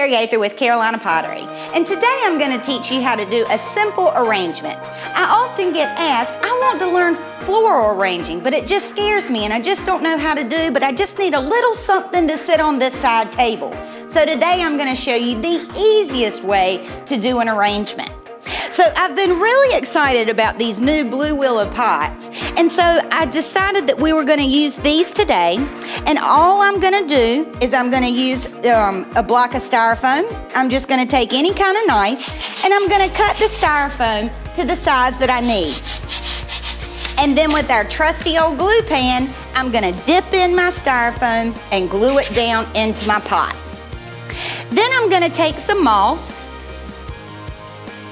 Sherry Gaither with Carolina Pottery, and today I'm going to teach you how to do a simple arrangement. I often get asked, I want to learn floral arranging, but it just scares me and I just don't know how to do, but I just need a little something to sit on this side table. So today I'm going to show you the easiest way to do an arrangement. So I've been really excited about these new blue willow pots, and so I decided that we were going to use these today, and all I'm going to do is I'm going to use a block of styrofoam. I'm just going to take any kind of knife and I'm going to cut the styrofoam to the size that I need. And then with our trusty old glue pan, I'm going to dip in my styrofoam and glue it down into my pot. Then I'm going to take some moss,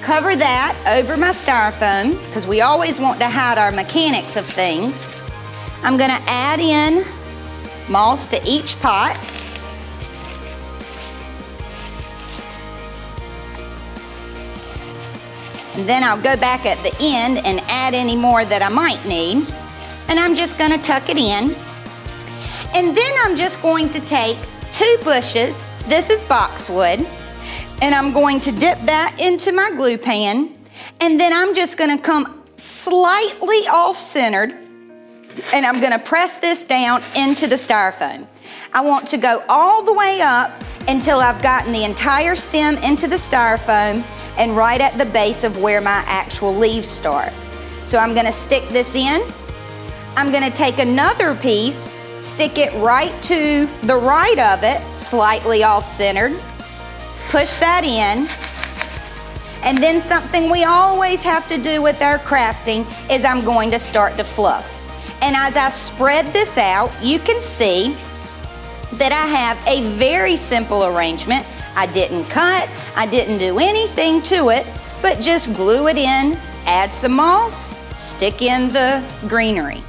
cover that over my styrofoam, because we always want to hide our mechanics of things. I'm going to add in moss to each pot. And then I'll go back at the end and add any more that I might need. And I'm just going to tuck it in. And then I'm just going to take 2 bushes. This is boxwood. And I'm going to dip that into my glue pan, and then I'm just going to come slightly off-centered, and I'm going to press this down into the styrofoam. I want to go all the way up until I've gotten the entire stem into the styrofoam and right at the base of where my actual leaves start. So I'm going to stick this in. I'm going to take another piece, stick it right to the right of it, slightly off-centered. Push that in, and then something we always have to do with our crafting is I'm going to start to fluff. And as I spread this out, you can see that I have a very simple arrangement. I didn't cut, I didn't do anything to it, but just glue it in, add some moss, stick in the greenery.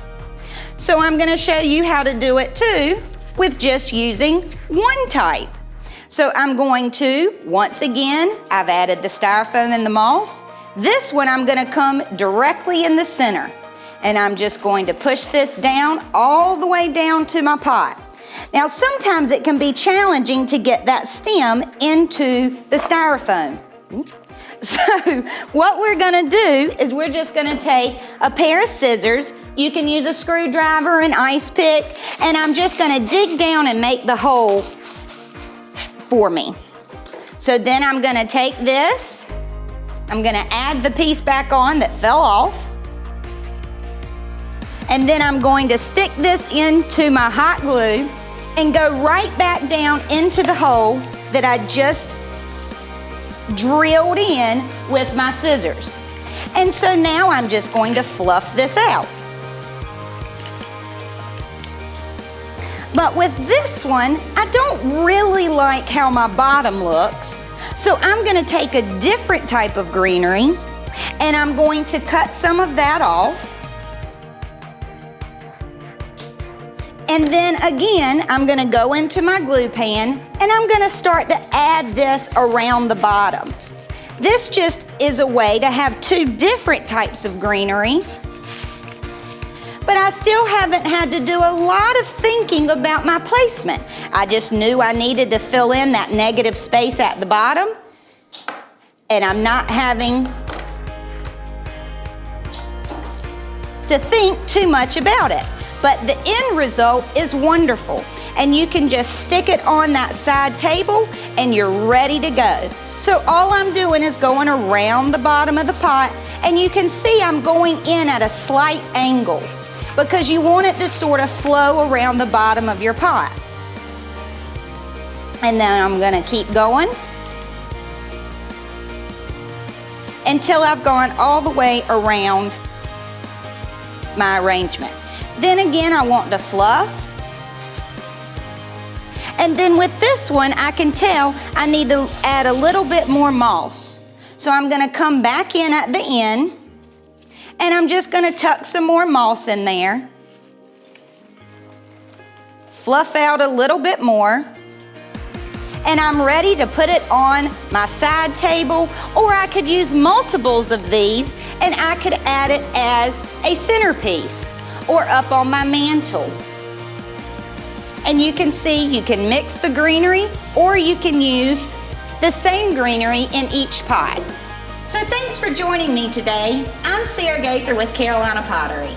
So I'm going to show you how to do it too with just using one type. So I'm going to, once again, I've added the styrofoam and the moss. This one I'm going to come directly in the center. And I'm just going to push this down all the way down to my pot. Now sometimes it can be challenging to get that stem into the styrofoam. So what we're going to do is we're just going to take a pair of scissors. You can use a screwdriver, an ice pick, and I'm just going to dig down and make the hole for me. So then I'm going to take this, I'm going to add the piece back on that fell off, and then I'm going to stick this into my hot glue and go right back down into the hole that I just drilled in with my scissors. And so now I'm just going to fluff this out. But with this one, I don't really like how my bottom looks. So I'm going to take a different type of greenery, and I'm going to cut some of that off. And then again, I'm going to go into my glue pan, and I'm going to start to add this around the bottom. This just is a way to have 2 different types of greenery. But I still haven't had to do a lot of thinking about my placement. I just knew I needed to fill in that negative space at the bottom, and I'm not having to think too much about it. But the end result is wonderful, and you can just stick it on that side table and you're ready to go. So all I'm doing is going around the bottom of the pot, and you can see I'm going in at a slight angle, because you want it to sort of flow around the bottom of your pot. And then I'm going to keep going until I've gone all the way around my arrangement. Then again, I want to fluff. And then with this one, I can tell I need to add a little bit more moss. So I'm going to come back in at the end, and I'm just going to tuck some more moss in there. Fluff out a little bit more. And I'm ready to put it on my side table, or I could use multiples of these and I could add it as a centerpiece or up on my mantle. And you can see you can mix the greenery, or you can use the same greenery in each pot. So thanks for joining me today. I'm Sarah Gaither with Carolina Pottery.